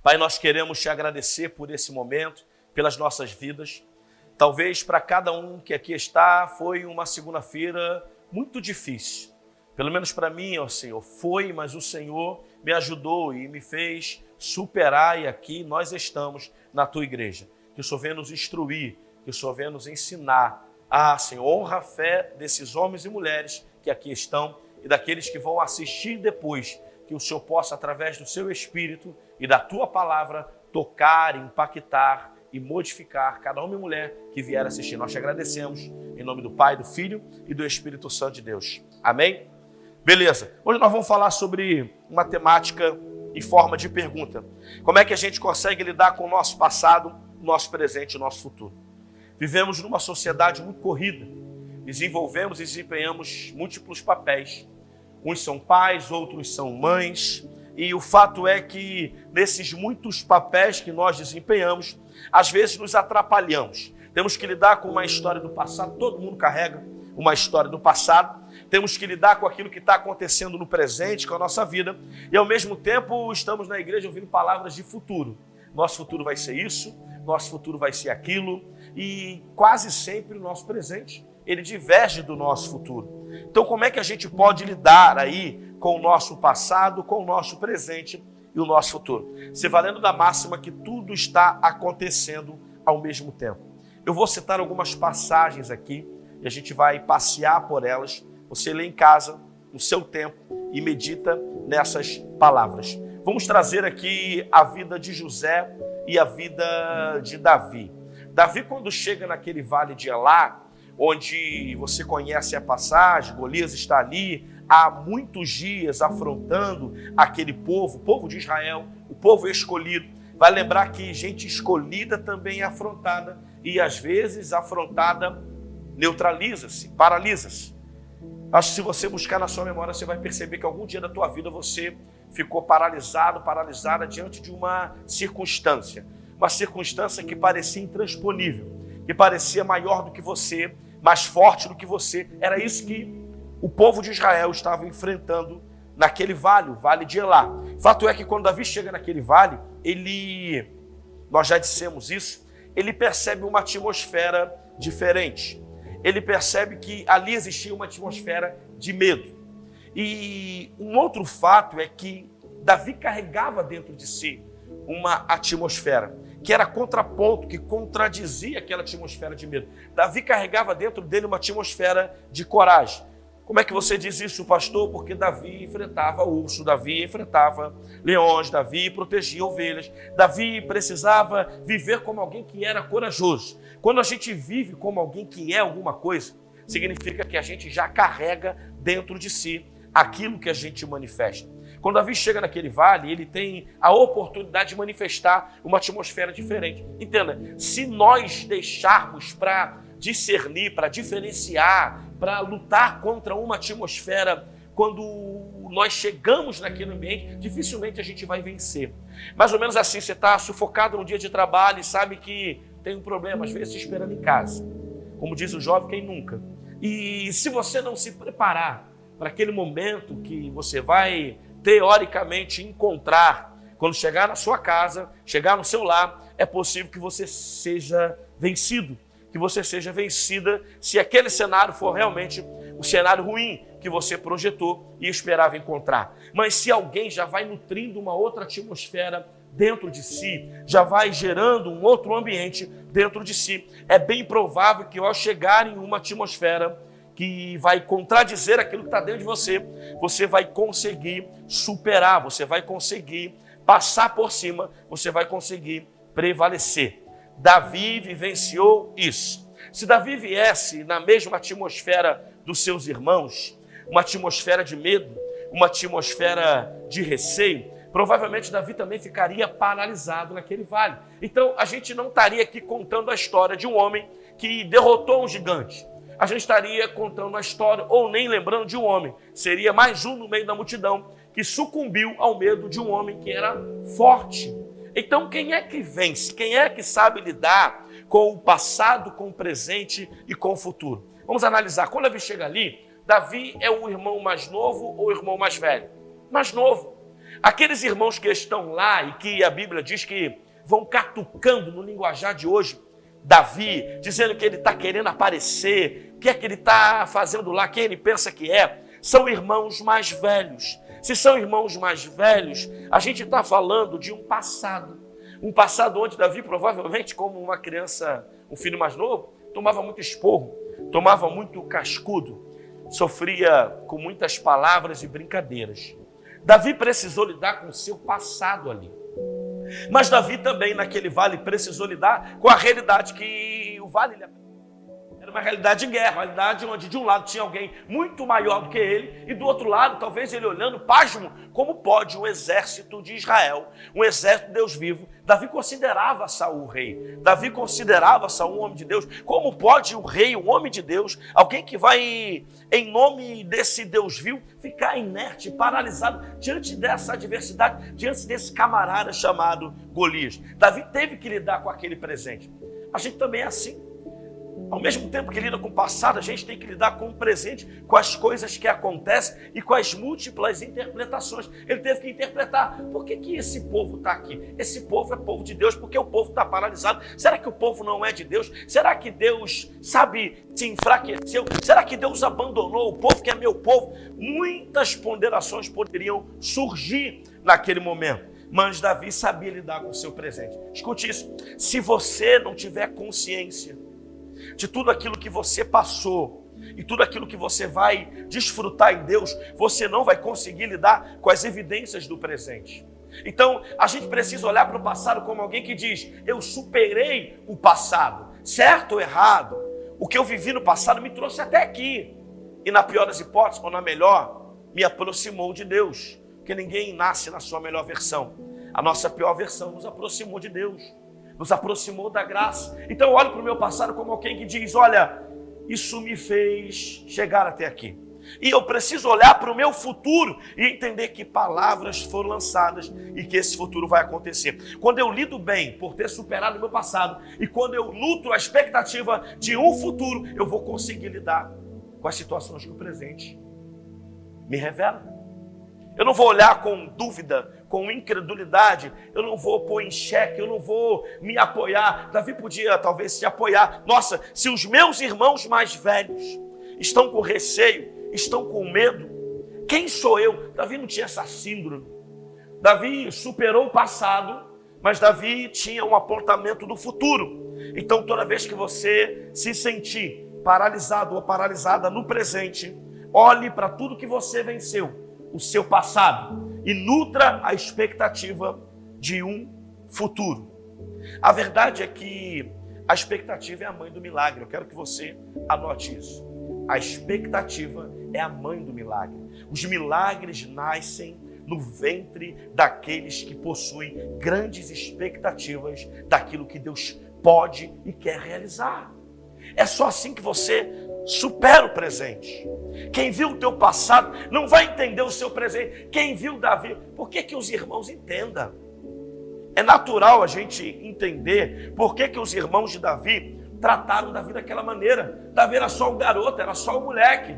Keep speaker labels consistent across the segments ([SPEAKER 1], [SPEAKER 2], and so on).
[SPEAKER 1] Pai, nós queremos te agradecer por esse momento, pelas nossas vidas. Talvez para cada um que aqui está foi uma segunda-feira muito difícil. Pelo menos para mim, ó Senhor, foi, mas o Senhor me ajudou e me fez superar, e aqui nós estamos na tua igreja. Que o Senhor venha nos instruir, que o Senhor venha nos ensinar. Senhor, honra a fé desses homens e mulheres que aqui estão e daqueles que vão assistir depois, que o Senhor possa, através do seu Espírito e da tua palavra, tocar, impactar e modificar cada homem e mulher que vier assistir. Nós te agradecemos em nome do Pai, do Filho e do Espírito Santo de Deus. Amém? Beleza. Hoje nós vamos falar sobre uma temática em forma de pergunta. Como é que a gente consegue lidar com o nosso passado, o nosso presente e o nosso futuro? Vivemos numa sociedade muito corrida. Desenvolvemos e desempenhamos múltiplos papéis. Uns são pais, outros são mães. E o fato é que nesses muitos papéis que nós desempenhamos, às vezes nos atrapalhamos. Temos que lidar com uma história do passado, todo mundo carrega uma história do passado. Temos que lidar com aquilo que está acontecendo no presente, com a nossa vida. E ao mesmo tempo estamos na igreja ouvindo palavras de futuro. Nosso futuro vai ser isso, nosso futuro vai ser aquilo. E quase sempre o nosso presente, ele diverge do nosso futuro. Então como é que a gente pode lidar aí com o nosso passado, com o nosso presente e o nosso futuro? Se valendo da máxima que tudo está acontecendo ao mesmo tempo. Eu vou citar algumas passagens aqui e a gente vai passear por elas. Você lê em casa, no seu tempo, e medita nessas palavras. Vamos trazer aqui a vida de José e a vida de Davi. Davi, quando chega naquele vale de Elá, onde você conhece a passagem, Golias está ali há muitos dias afrontando aquele povo, o povo de Israel, o povo escolhido. Vai lembrar que gente escolhida também é afrontada, e às vezes afrontada neutraliza-se, paralisa-se. Acho que se você buscar na sua memória, você vai perceber que algum dia da tua vida você ficou paralisado, paralisada diante de uma circunstância que parecia intransponível, que parecia maior do que você, mais forte do que você. Era isso que o povo de Israel estava enfrentando naquele vale, o vale de Elá. Fato é que quando Davi chega naquele vale, nós já dissemos isso, ele percebe uma atmosfera diferente. Ele percebe que ali existia uma atmosfera de medo. E um outro fato é que Davi carregava dentro de si uma atmosfera que era contraponto, que contradizia aquela atmosfera de medo. Davi carregava dentro dele uma atmosfera de coragem. Como é que você diz isso, pastor? Porque Davi enfrentava urso, Davi enfrentava leões, Davi protegia ovelhas, Davi precisava viver como alguém que era corajoso. Quando a gente vive como alguém que é alguma coisa, significa que a gente já carrega dentro de si aquilo que a gente manifesta. Quando Davi chega naquele vale, ele tem a oportunidade de manifestar uma atmosfera diferente. Entenda, se nós deixarmos para discernir, para diferenciar, para lutar contra uma atmosfera, quando nós chegamos naquele ambiente, dificilmente a gente vai vencer. Mais ou menos assim, você está sufocado num dia de trabalho e sabe que tem um problema, às vezes te esperando em casa. Como diz o jovem, quem nunca? E se você não se preparar para aquele momento que você vai teoricamente encontrar, quando chegar na sua casa, chegar no seu lar, é possível que você seja vencido, que você seja vencida, se aquele cenário for realmente o cenário ruim que você projetou e esperava encontrar. Mas se alguém já vai nutrindo uma outra atmosfera dentro de si, já vai gerando um outro ambiente dentro de si, é bem provável que ao chegar em uma atmosfera que vai contradizer aquilo que está dentro de você, você vai conseguir superar, você vai conseguir passar por cima, você vai conseguir prevalecer. Davi vivenciou isso. Se Davi viesse na mesma atmosfera dos seus irmãos, uma atmosfera de medo, uma atmosfera de receio, provavelmente Davi também ficaria paralisado naquele vale. Então a gente não estaria aqui contando a história de um homem que derrotou um gigante. A gente estaria contando a história, ou nem lembrando de um homem. Seria mais um no meio da multidão que sucumbiu ao medo de um homem que era forte. Então quem é que vence? Quem é que sabe lidar com o passado, com o presente e com o futuro? Vamos analisar. Quando Davi chega ali, Davi é o irmão mais novo ou o irmão mais velho? Mais novo. Aqueles irmãos que estão lá e que a Bíblia diz que vão catucando no linguajar de hoje, Davi, dizendo que ele está querendo aparecer, o que é que ele está fazendo lá, quem ele pensa que é, são irmãos mais velhos. Se são irmãos mais velhos, a gente está falando de um passado onde Davi provavelmente, como uma criança, um filho mais novo, tomava muito esporro, tomava muito cascudo, sofria com muitas palavras e brincadeiras. Davi precisou lidar com o seu passado ali. Mas Davi também, naquele vale, precisou lidar com a realidade que o vale era uma realidade de guerra, uma realidade onde de um lado tinha alguém muito maior do que ele, e do outro lado, talvez ele olhando, pasmo, como pode o exército de Israel, um exército de Deus vivo. Davi considerava Saul rei, Davi considerava Saul um homem de Deus. Como pode o rei, um homem de Deus, alguém que vai, em nome desse Deus vivo, ficar inerte, paralisado diante dessa adversidade, diante desse camarada chamado Golias? Davi teve que lidar com aquele presente. A gente também é assim. Ao mesmo tempo que lida com o passado, a gente tem que lidar com o presente, com as coisas que acontecem e com as múltiplas interpretações. Ele teve que interpretar. Por que esse povo está aqui? Esse povo é povo de Deus, porque o povo está paralisado. Será que o povo não é de Deus? Será que Deus, se enfraqueceu? Será que Deus abandonou o povo que é meu povo? Muitas ponderações poderiam surgir naquele momento. Mas Davi sabia lidar com o seu presente. Escute isso. Se você não tiver consciência de tudo aquilo que você passou e tudo aquilo que você vai desfrutar em Deus, você não vai conseguir lidar com as evidências do presente. Então, a gente precisa olhar para o passado como alguém que diz: eu superei o passado, certo ou errado, o que eu vivi no passado me trouxe até aqui, e na pior das hipóteses, ou na melhor, me aproximou de Deus, porque ninguém nasce na sua melhor versão. A nossa pior versão nos aproximou de Deus, nos aproximou da graça. Então eu olho para o meu passado como alguém que diz: olha, isso me fez chegar até aqui. E eu preciso olhar para o meu futuro e entender que palavras foram lançadas e que esse futuro vai acontecer. Quando eu lido bem por ter superado o meu passado e quando eu nutro a expectativa de um futuro, eu vou conseguir lidar com as situações que o presente me revela. Eu não vou olhar com dúvida, com incredulidade, eu não vou pôr em xeque, eu não vou me apoiar. Davi podia talvez se apoiar. Nossa, se os meus irmãos mais velhos estão com receio, estão com medo, quem sou eu? Davi não tinha essa síndrome. Davi superou o passado, mas Davi tinha um apontamento do futuro. Então toda vez que você se sentir paralisado ou paralisada no presente, olhe para tudo que você venceu, o seu passado, e nutra a expectativa de um futuro. A verdade é que a expectativa é a mãe do milagre. Eu quero que você anote isso. A expectativa é a mãe do milagre. Os milagres nascem no ventre daqueles que possuem grandes expectativas daquilo que Deus pode e quer realizar. É só assim que você supera o presente. Quem viu o teu passado não vai entender o seu presente. Quem viu Davi, por que os irmãos entendam? É natural a gente entender por que os irmãos de Davi trataram Davi daquela maneira. Davi era só um garoto, era só um moleque,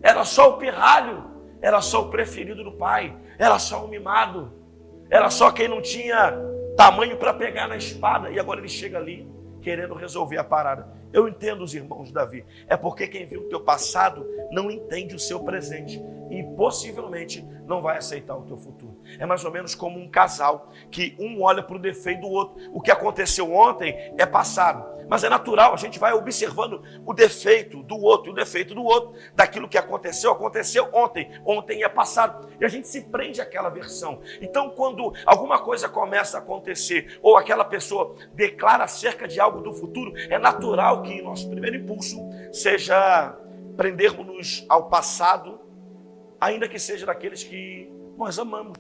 [SPEAKER 1] era só o pirralho, era só o preferido do pai, era só um mimado, era só quem não tinha tamanho para pegar na espada, e agora ele chega ali querendo resolver a parada. Eu entendo os irmãos de Davi. É porque quem viu o teu passado não entende o seu presente e possivelmente não vai aceitar o teu futuro. É mais ou menos como um casal que um olha para o defeito do outro. O que aconteceu ontem é passado, mas é natural, a gente vai observando o defeito do outro, o defeito do outro, daquilo que aconteceu ontem é passado, e a gente se prende àquela versão. Então quando alguma coisa começa a acontecer, ou aquela pessoa declara acerca de algo do futuro, é natural que nosso primeiro impulso seja prendermos-nos ao passado, ainda que seja daqueles que nós amamos.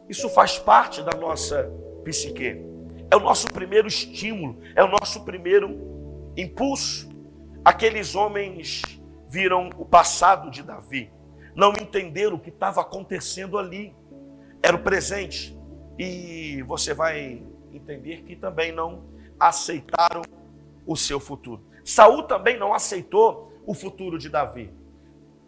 [SPEAKER 1] Isso faz parte da nossa psique. É o nosso primeiro estímulo, é o nosso primeiro impulso. Aqueles homens viram o passado de Davi, não entenderam o que estava acontecendo ali. Era o presente. E você vai entender que também não aceitaram o seu futuro. Saul também não aceitou o futuro de Davi.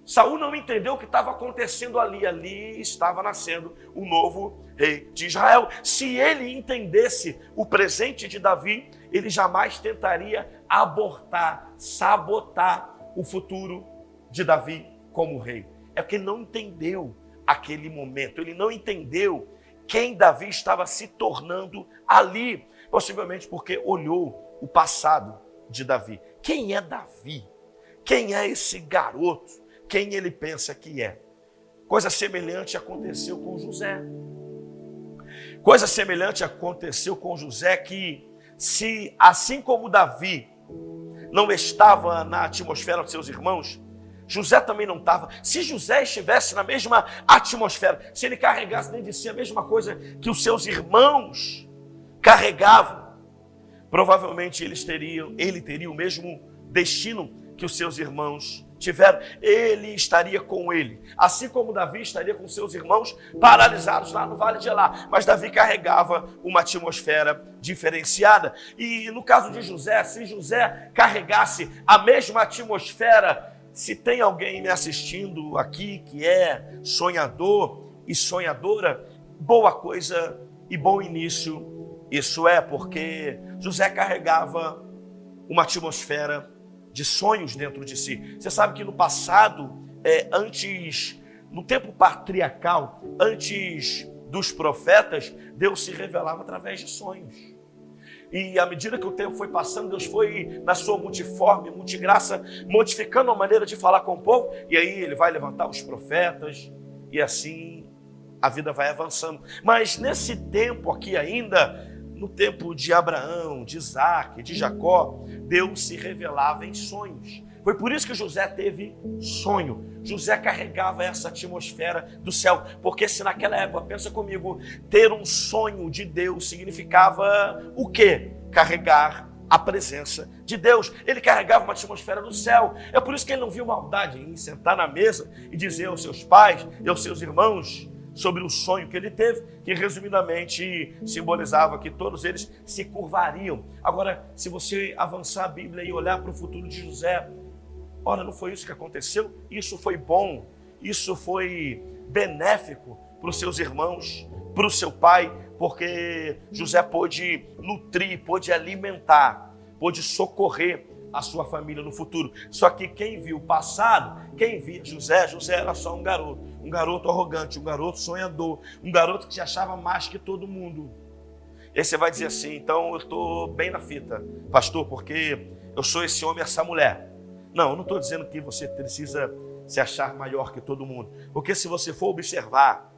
[SPEAKER 1] Saul não entendeu o que estava acontecendo ali. Ali estava nascendo o novo rei de Israel. Se ele entendesse o presente de Davi, ele jamais tentaria abortar, sabotar o futuro de Davi como rei. É porque ele não entendeu aquele momento, ele não entendeu quem Davi estava se tornando ali, possivelmente porque olhou o passado de Davi. Quem é Davi? Quem é esse garoto? Quem ele pensa que é? Coisa semelhante aconteceu com José. Coisa semelhante aconteceu com José, que se, assim como Davi não estava na atmosfera dos seus irmãos, José também não estava. Se José estivesse na mesma atmosfera, se ele carregasse dentro de si a mesma coisa que os seus irmãos carregavam, provavelmente ele teria o mesmo destino que os seus irmãos tiveram. Ele estaria com ele, assim como Davi estaria com seus irmãos paralisados lá no Vale de Elá. Mas Davi carregava uma atmosfera diferenciada. E no caso de José, se José carregasse a mesma atmosfera, se tem alguém me assistindo aqui que é sonhador e sonhadora, boa coisa e bom início isso é, porque José carregava uma atmosfera de sonhos dentro de si. Você sabe que no passado, no tempo patriarcal, antes dos profetas, Deus se revelava através de sonhos. E à medida que o tempo foi passando, Deus foi, na sua multiforme, multigraça, modificando a maneira de falar com o povo, e aí ele vai levantar os profetas, e assim a vida vai avançando. Mas nesse tempo aqui ainda, no tempo de Abraão, de Isaac, de Jacó, Deus se revelava em sonhos. Foi por isso que José teve sonho. José carregava essa atmosfera do céu. Porque se naquela época, pensa comigo, ter um sonho de Deus significava o quê? Carregar a presença de Deus. Ele carregava uma atmosfera do céu. É por isso que ele não viu maldade em sentar na mesa e dizer aos seus pais e aos seus irmãos sobre o sonho que ele teve, que resumidamente simbolizava que todos eles se curvariam. Agora, se você avançar a Bíblia e olhar para o futuro de José, ora, não foi isso que aconteceu? Isso foi bom, isso foi benéfico para os seus irmãos, para o seu pai, porque José pôde nutrir, pôde alimentar, pôde socorrer a sua família no futuro. Só que quem viu o passado, quem via José era só um garoto arrogante, um garoto sonhador, um garoto que se achava mais que todo mundo. E aí você vai dizer assim, então eu estou bem na fita, pastor, porque eu sou esse homem, essa mulher. Não, eu não estou dizendo que você precisa se achar maior que todo mundo, porque se você for observar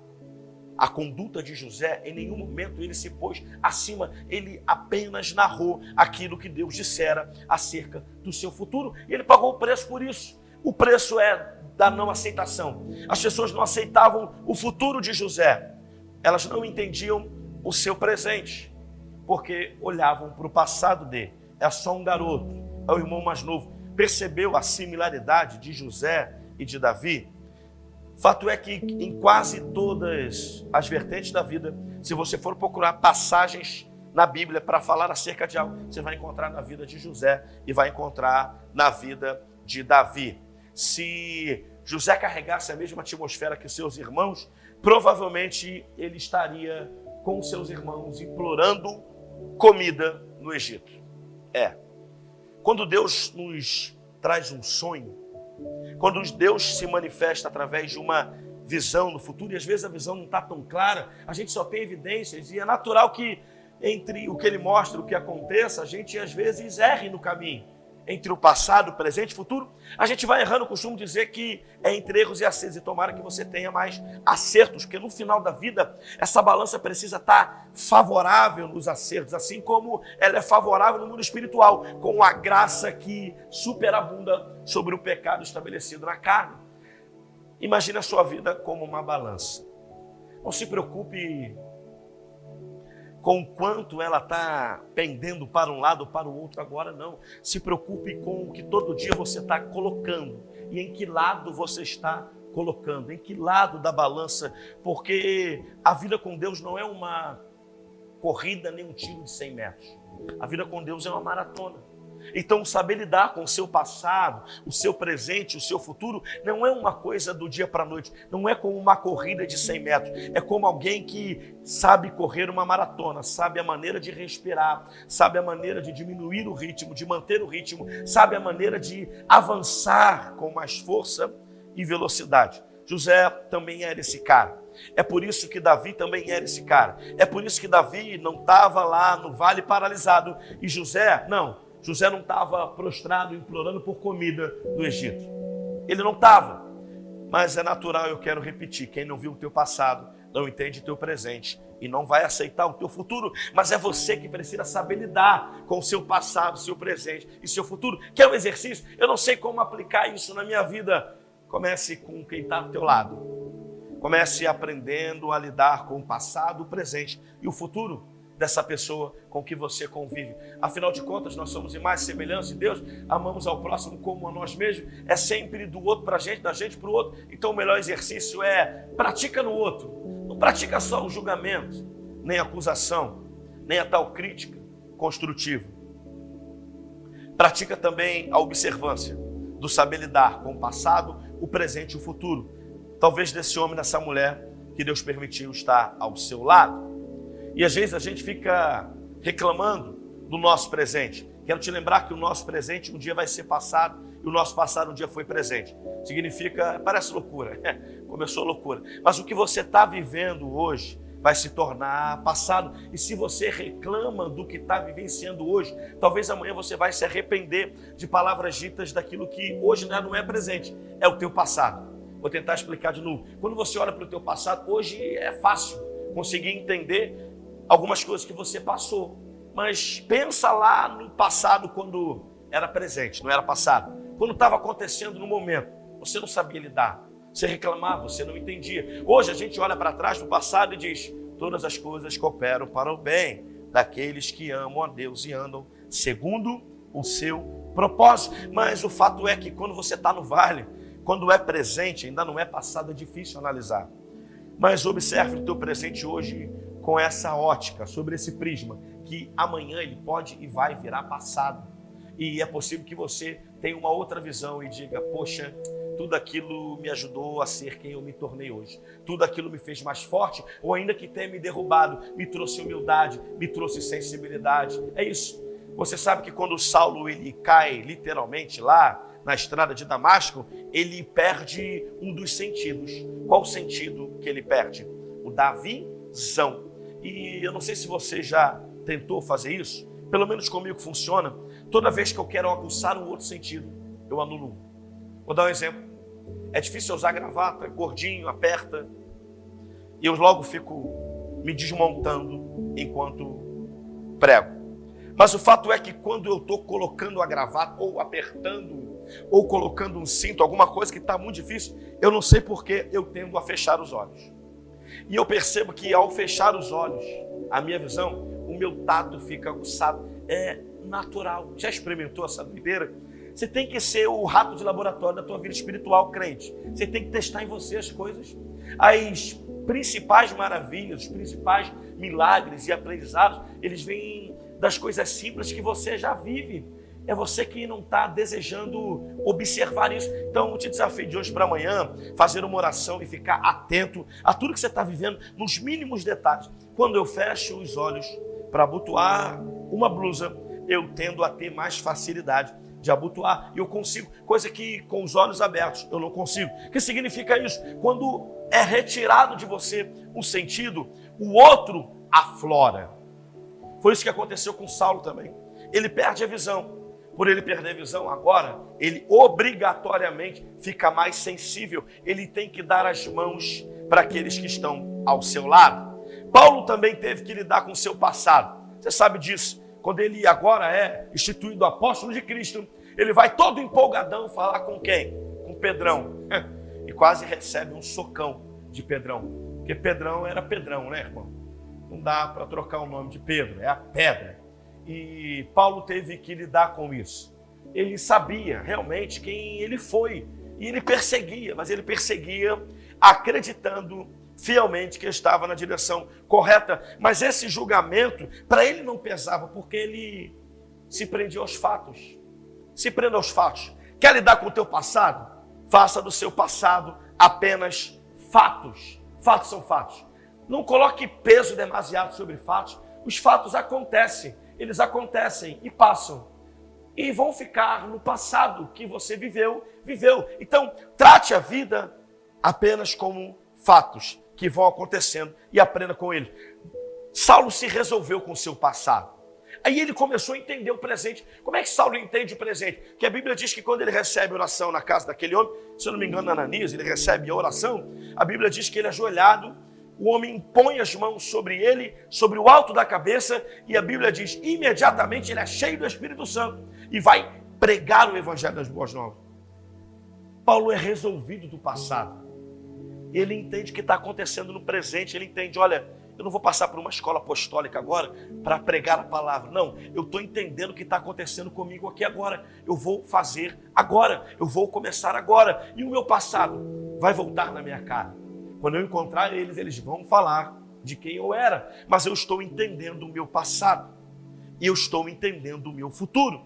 [SPEAKER 1] a conduta de José, em nenhum momento ele se pôs acima, ele apenas narrou aquilo que Deus dissera acerca do seu futuro, e ele pagou o preço por isso. O preço é da não aceitação. As pessoas não aceitavam o futuro de José, elas não entendiam o seu presente, porque olhavam para o passado dele. É só um garoto, é o irmão mais novo. Percebeu a similaridade de José e de Davi? Fato é que em quase todas as vertentes da vida, se você for procurar passagens na Bíblia para falar acerca de algo, você vai encontrar na vida de José e vai encontrar na vida de Davi. Se José carregasse a mesma atmosfera que seus irmãos, provavelmente ele estaria com seus irmãos implorando comida no Egito. Quando Deus nos traz um sonho, quando Deus se manifesta através de uma visão no futuro, e às vezes a visão não está tão clara, a gente só tem evidências, e é natural que entre o que ele mostra e o que aconteça, a gente às vezes erre no caminho. Entre o passado, o presente e o futuro, a gente vai errando. Eu costumo dizer que é entre erros e acertos, e tomara que você tenha mais acertos, porque no final da vida, essa balança precisa estar favorável nos acertos, assim como ela é favorável no mundo espiritual, com a graça que superabunda sobre o pecado estabelecido na carne. Imagine a sua vida como uma balança. Não se preocupe com o quanto ela está pendendo para um lado ou para o outro agora, não. Se preocupe com o que todo dia você está colocando e em que lado você está colocando, em que lado da balança, porque a vida com Deus não é uma corrida nem um tiro de 100 metros. A vida com Deus é uma maratona. Então, saber lidar com o seu passado, o seu presente, o seu futuro, não é uma coisa do dia para a noite, não é como uma corrida de 100 metros, é como alguém que sabe correr uma maratona, sabe a maneira de respirar, sabe a maneira de diminuir o ritmo, de manter o ritmo, sabe a maneira de avançar com mais força e velocidade. José também era esse cara. É por isso que Davi também era esse cara. É por isso que Davi não estava lá no vale paralisado e José não estava prostrado, implorando por comida no Egito. Ele não estava. Mas é natural, eu quero repetir, quem não viu o teu passado, não entende o teu presente e não vai aceitar o teu futuro. Mas é você que precisa saber lidar com o seu passado, seu presente e seu futuro. Quer um exercício? Eu não sei como aplicar isso na minha vida. Comece com quem está do teu lado. Comece aprendendo a lidar com o passado, o presente e o futuro dessa pessoa com que você convive. Afinal de contas, nós somos imagem e semelhança de Deus, amamos ao próximo como a nós mesmos, é sempre do outro para a gente, da gente para o outro. Então o melhor exercício é pratica no outro. Não pratica só o julgamento, nem a acusação, nem a tal crítica construtiva. Pratica também a observância do saber lidar com o passado, o presente e o futuro. Talvez desse homem, dessa mulher que Deus permitiu estar ao seu lado. E às vezes a gente fica reclamando do nosso presente. Quero te lembrar que o nosso presente um dia vai ser passado e o nosso passado um dia foi presente. Significa, parece loucura, começou loucura. Mas o que você está vivendo hoje vai se tornar passado. E se você reclama do que está vivenciando hoje, talvez amanhã você vai se arrepender de palavras ditas daquilo que hoje não é presente, é o teu passado. Vou tentar explicar de novo. Quando você olha para o teu passado, hoje é fácil conseguir entender algumas coisas que você passou, mas pensa lá no passado quando era presente, não era passado. Quando estava acontecendo no momento, você não sabia lidar, você reclamava, você não entendia. Hoje a gente olha para trás no passado e diz, todas as coisas cooperam para o bem daqueles que amam a Deus e andam segundo o seu propósito. Mas o fato é que quando você está no vale, quando é presente, ainda não é passado, é difícil analisar. Mas observe o teu presente hoje com essa ótica, sobre esse prisma, que amanhã ele pode e vai virar passado. E é possível que você tenha uma outra visão e diga, poxa, tudo aquilo me ajudou a ser quem eu me tornei hoje. Tudo aquilo me fez mais forte, ou ainda que tenha me derrubado, me trouxe humildade, me trouxe sensibilidade. É isso. Você sabe que quando Saulo ele cai literalmente lá na estrada de Damasco, ele perde um dos sentidos. Qual o sentido que ele perde? O da visão. E eu não sei se você já tentou fazer isso, pelo menos comigo funciona. Toda vez que eu quero aguçar um outro sentido, eu anulo um. Vou dar um exemplo. É difícil usar gravata, gordinho, aperta, e eu logo fico me desmontando enquanto prego. Mas o fato é que quando eu estou colocando a gravata, ou apertando, ou colocando um cinto, alguma coisa que está muito difícil, eu não sei porque eu tendo a fechar os olhos. E eu percebo que ao fechar os olhos, a minha visão, o meu tato fica aguçado. É natural. Já experimentou essa doideira? Você tem que ser o rato de laboratório da tua vida espiritual, crente. Você tem que testar em você as coisas. As principais maravilhas, os principais milagres e aprendizados, eles vêm das coisas simples que você já vive. É você que não está desejando observar isso. Então, eu te desafio de hoje para amanhã, fazer uma oração e ficar atento a tudo que você está vivendo, nos mínimos detalhes. Quando eu fecho os olhos para abotoar uma blusa, eu tendo a ter mais facilidade de abotoar. E eu consigo, coisa que com os olhos abertos eu não consigo. O que significa isso? Quando é retirado de você um sentido, o outro aflora. Foi isso que aconteceu com Saulo também. Ele perde a visão. Por ele perder a visão agora, ele obrigatoriamente fica mais sensível. Ele tem que dar as mãos para aqueles que estão ao seu lado. Paulo também teve que lidar com o seu passado. Você sabe disso. Quando ele agora é instituído apóstolo de Cristo, ele vai todo empolgadão falar com quem? Com Pedrão. E quase recebe um socão de Pedrão. Porque Pedrão era Pedrão, né, irmão? Não dá para trocar o nome de Pedro, é a pedra. E Paulo teve que lidar com isso. Ele sabia realmente quem ele foi. E ele perseguia, mas ele perseguia acreditando fielmente que estava na direção correta. Mas esse julgamento, para ele não pesava, porque ele se prendia aos fatos. Se prenda aos fatos. Quer lidar com o teu passado? Faça do seu passado apenas fatos. Fatos são fatos. Não coloque peso demasiado sobre fatos. Os fatos acontecem. Eles acontecem e passam. E vão ficar no passado que você viveu. Então, trate a vida apenas como fatos que vão acontecendo e aprenda com ele. Saulo se resolveu com o seu passado. Aí ele começou a entender o presente. Como é que Saulo entende o presente? Que a Bíblia diz que quando ele recebe oração na casa daquele homem, se eu não me engano, Ananias, ele recebe a oração, a Bíblia diz que ele é ajoelhado, o homem impõe as mãos sobre ele, sobre o alto da cabeça, e a Bíblia diz, imediatamente ele é cheio do Espírito Santo e vai pregar o Evangelho das Boas Novas. Paulo é resolvido do passado. Ele entende o que está acontecendo no presente, ele entende, olha, eu não vou passar por uma escola apostólica agora para pregar a palavra. Não, eu estou entendendo o que está acontecendo comigo aqui agora. Eu vou fazer agora, eu vou começar agora. E o meu passado vai voltar na minha cara. Quando eu encontrar eles, eles vão falar de quem eu era. Mas eu estou entendendo o meu passado. E eu estou entendendo o meu futuro.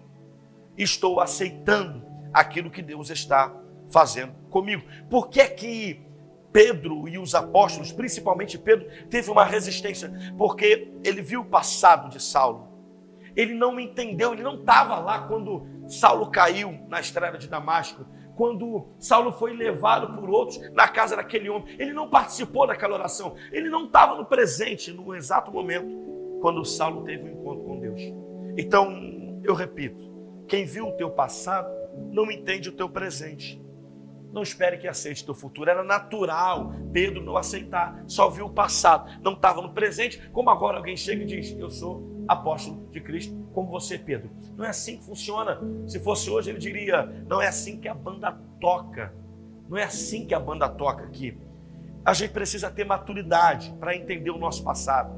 [SPEAKER 1] Estou aceitando aquilo que Deus está fazendo comigo. Por que é que Pedro e os apóstolos, principalmente Pedro, teve uma resistência? Porque ele viu o passado de Saulo. Ele não entendeu, ele não estava lá quando Saulo caiu na estrada de Damasco, quando Saulo foi levado por outros na casa daquele homem. Ele não participou daquela oração, ele não estava no presente, no exato momento, quando Saulo teve um encontro com Deus. Então, eu repito, quem viu o teu passado não entende o teu presente. Não espere que aceite o teu futuro. Era natural Pedro não aceitar. Só viu o passado. Não estava no presente. Como agora alguém chega e diz, eu sou apóstolo de Cristo, como você, Pedro. Não é assim que funciona. Se fosse hoje, ele diria, não é assim que a banda toca. Não é assim que a banda toca aqui. A gente precisa ter maturidade para entender o nosso passado,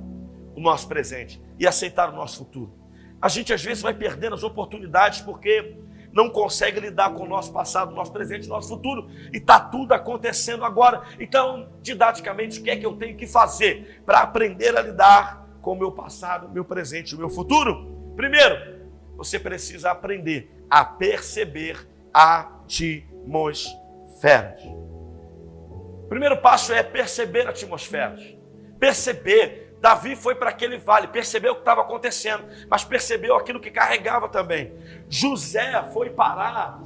[SPEAKER 1] o nosso presente e aceitar o nosso futuro. A gente às vezes vai perdendo as oportunidades porque não consegue lidar com o nosso passado, o nosso presente, o nosso futuro, e está tudo acontecendo agora. Então, didaticamente, o que é que eu tenho que fazer para aprender a lidar com o meu passado, o meu presente e o meu futuro? Primeiro, você precisa aprender a perceber atmosferas. O primeiro passo é perceber atmosferas. Perceber. Davi foi para aquele vale, percebeu o que estava acontecendo, mas percebeu aquilo que carregava também. José foi parar,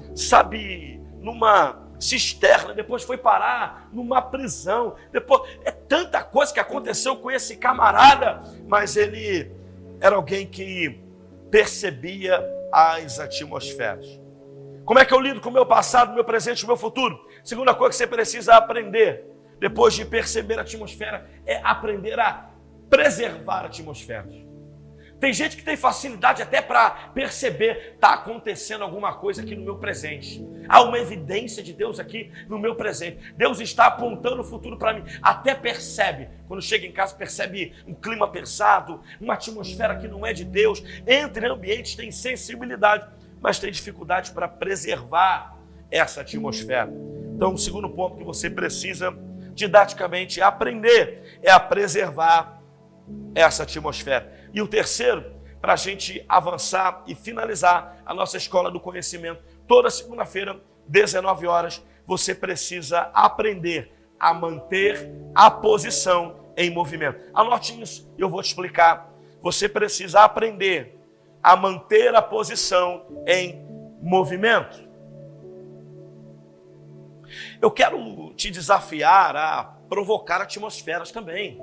[SPEAKER 1] numa cisterna, depois foi parar numa prisão. Depois, é tanta coisa que aconteceu com esse camarada, mas ele era alguém que percebia as atmosferas. Como é que eu lido com o meu passado, o meu presente e o meu futuro? Segunda coisa que você precisa aprender, depois de perceber a atmosfera, é aprender a preservar atmosferas. Tem gente que tem facilidade até para perceber, está acontecendo alguma coisa aqui no meu presente. Há uma evidência de Deus aqui no meu presente. Deus está apontando o futuro para mim. Até percebe, quando chega em casa, percebe um clima pesado, uma atmosfera que não é de Deus. Entra em ambientes, tem sensibilidade, mas tem dificuldade para preservar essa atmosfera. Então, o segundo ponto que você precisa didaticamente aprender é a preservar essa atmosfera. E o terceiro, para a gente avançar e finalizar a nossa escola do conhecimento, toda segunda-feira, 19 horas, você precisa aprender a manter a posição em movimento. Anote isso, eu vou te explicar. Você precisa aprender a manter a posição em movimento. Eu quero te desafiar a provocar atmosferas também,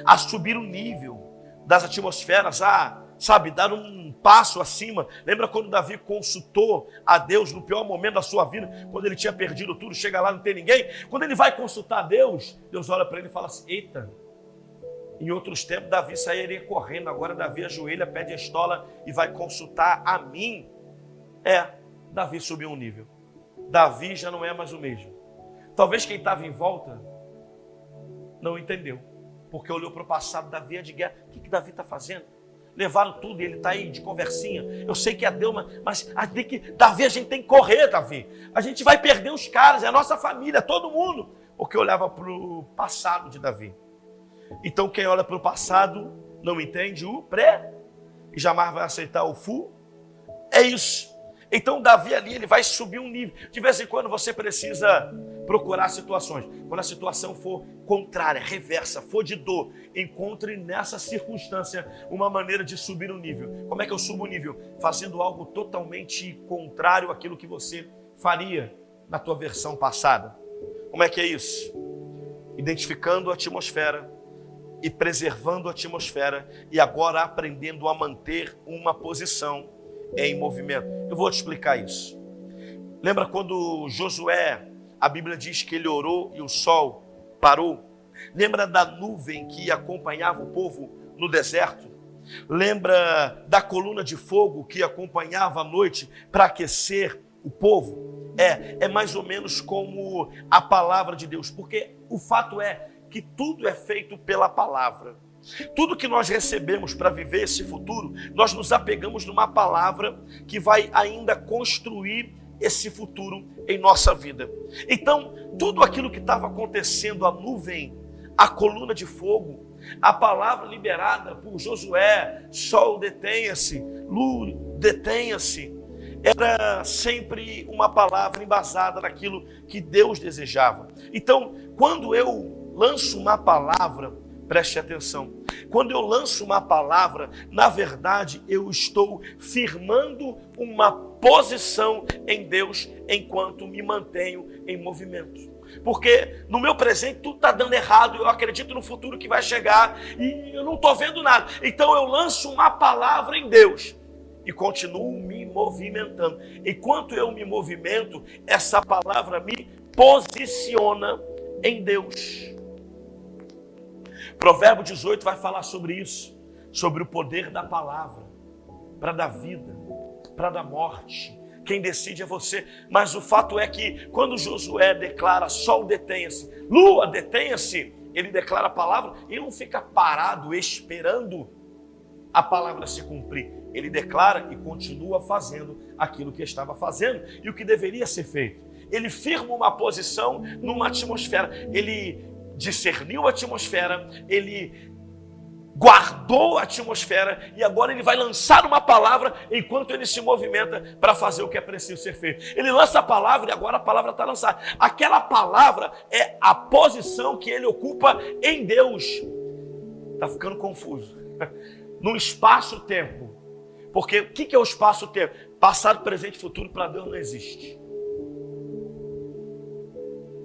[SPEAKER 1] a subir o nível das atmosferas, dar um passo acima. Lembra quando Davi consultou a Deus no pior momento da sua vida, quando ele tinha perdido tudo, chega lá, não tem ninguém? Quando ele vai consultar a Deus, Deus olha para ele e fala assim, eita, em outros tempos Davi sairia correndo, agora Davi ajoelha, pede a estola e vai consultar a mim. Davi subiu um nível. Davi já não é mais o mesmo. Talvez quem estava em volta não entendeu, porque olhou para o passado. Davi é de guerra, o que Davi está fazendo? Levaram tudo e ele está aí de conversinha. Eu sei que é Deus, mas Davi, a gente tem que correr, Davi. A gente vai perder os caras, é a nossa família, todo mundo. Porque olhava para o passado de Davi. Então quem olha para o passado não entende o pré, e jamais vai aceitar o É isso. Então Davi ali, ele vai subir um nível. De vez em quando você precisa procurar situações. Quando a situação for contrária, reversa, for de dor, encontre nessa circunstância uma maneira de subir um nível. Como é que eu subo o nível? Fazendo algo totalmente contrário àquilo que você faria na tua versão passada. Como é que é isso? Identificando a atmosfera e preservando a atmosfera e agora aprendendo a manter uma posição em movimento. Eu vou te explicar isso. Lembra quando Josué, a Bíblia diz que ele orou e o sol parou? Lembra da nuvem que acompanhava o povo no deserto? Lembra da coluna de fogo que acompanhava a noite para aquecer o povo? É mais ou menos como a palavra de Deus, porque o fato é que tudo é feito pela palavra. Tudo que nós recebemos para viver esse futuro, nós nos apegamos numa palavra que vai ainda construir esse futuro em nossa vida. Então, tudo aquilo que estava acontecendo, a nuvem, a coluna de fogo, a palavra liberada por Josué, sol detenha-se, lua detenha-se, era sempre uma palavra embasada naquilo que Deus desejava. Então, quando eu lanço uma palavra, preste atenção, quando eu lanço uma palavra, na verdade eu estou firmando uma posição em Deus enquanto me mantenho em movimento. Porque no meu presente tudo está dando errado, eu acredito no futuro que vai chegar e eu não estou vendo nada. Então eu lanço uma palavra em Deus e continuo me movimentando. Enquanto eu me movimento, essa palavra me posiciona em Deus. Provérbio 18 vai falar sobre isso, sobre o poder da palavra, para dar vida, para dar morte. Quem decide é você. Mas o fato é que quando Josué declara, sol detenha-se, lua detenha-se, ele declara a palavra e não fica parado esperando a palavra se cumprir. Ele declara e continua fazendo aquilo que estava fazendo e o que deveria ser feito. Ele firma uma posição numa atmosfera, ele discerniu a atmosfera, ele guardou a atmosfera e agora ele vai lançar uma palavra enquanto ele se movimenta para fazer o que é preciso ser feito. Ele lança a palavra e agora a palavra está lançada. Aquela palavra é a posição que ele ocupa em Deus. Está ficando confuso. No espaço-tempo. Porque o que é o espaço-tempo? Passado, presente e futuro para Deus não existe.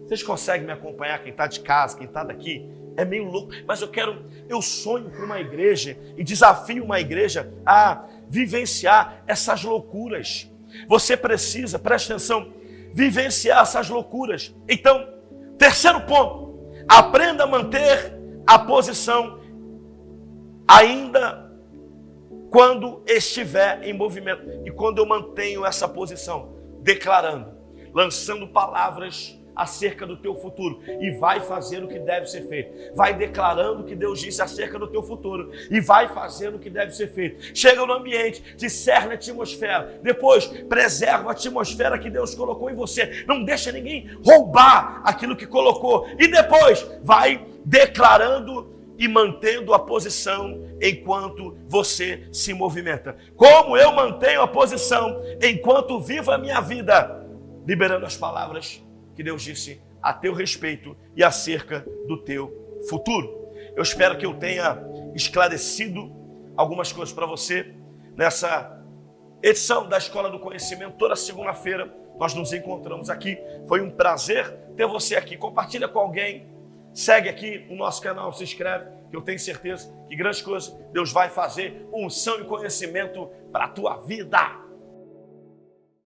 [SPEAKER 1] Vocês conseguem me acompanhar, quem está de casa, quem está daqui? É meio louco, mas eu sonho com uma igreja e desafio uma igreja a vivenciar essas loucuras. Você precisa, preste atenção, vivenciar essas loucuras. Então, terceiro ponto, aprenda a manter a posição ainda quando estiver em movimento. E quando eu mantenho essa posição, declarando, lançando palavras acerca do teu futuro e vai fazer o que deve ser feito. Vai declarando o que Deus disse acerca do teu futuro e vai fazendo o que deve ser feito. Chega no ambiente, discerne a atmosfera. Depois, preserva a atmosfera que Deus colocou em você. Não deixa ninguém roubar aquilo que colocou. E depois, vai declarando e mantendo a posição enquanto você se movimenta. Como eu mantenho a posição enquanto vivo a minha vida? Liberando as palavras que Deus disse a teu respeito e acerca do teu futuro. Eu espero que eu tenha esclarecido algumas coisas para você nessa edição da Escola do Conhecimento. Toda segunda-feira nós nos encontramos aqui. Foi um prazer ter você aqui. Compartilha com alguém, segue aqui o nosso canal, se inscreve, que eu tenho certeza que grandes coisas Deus vai fazer, unção e conhecimento para a tua vida.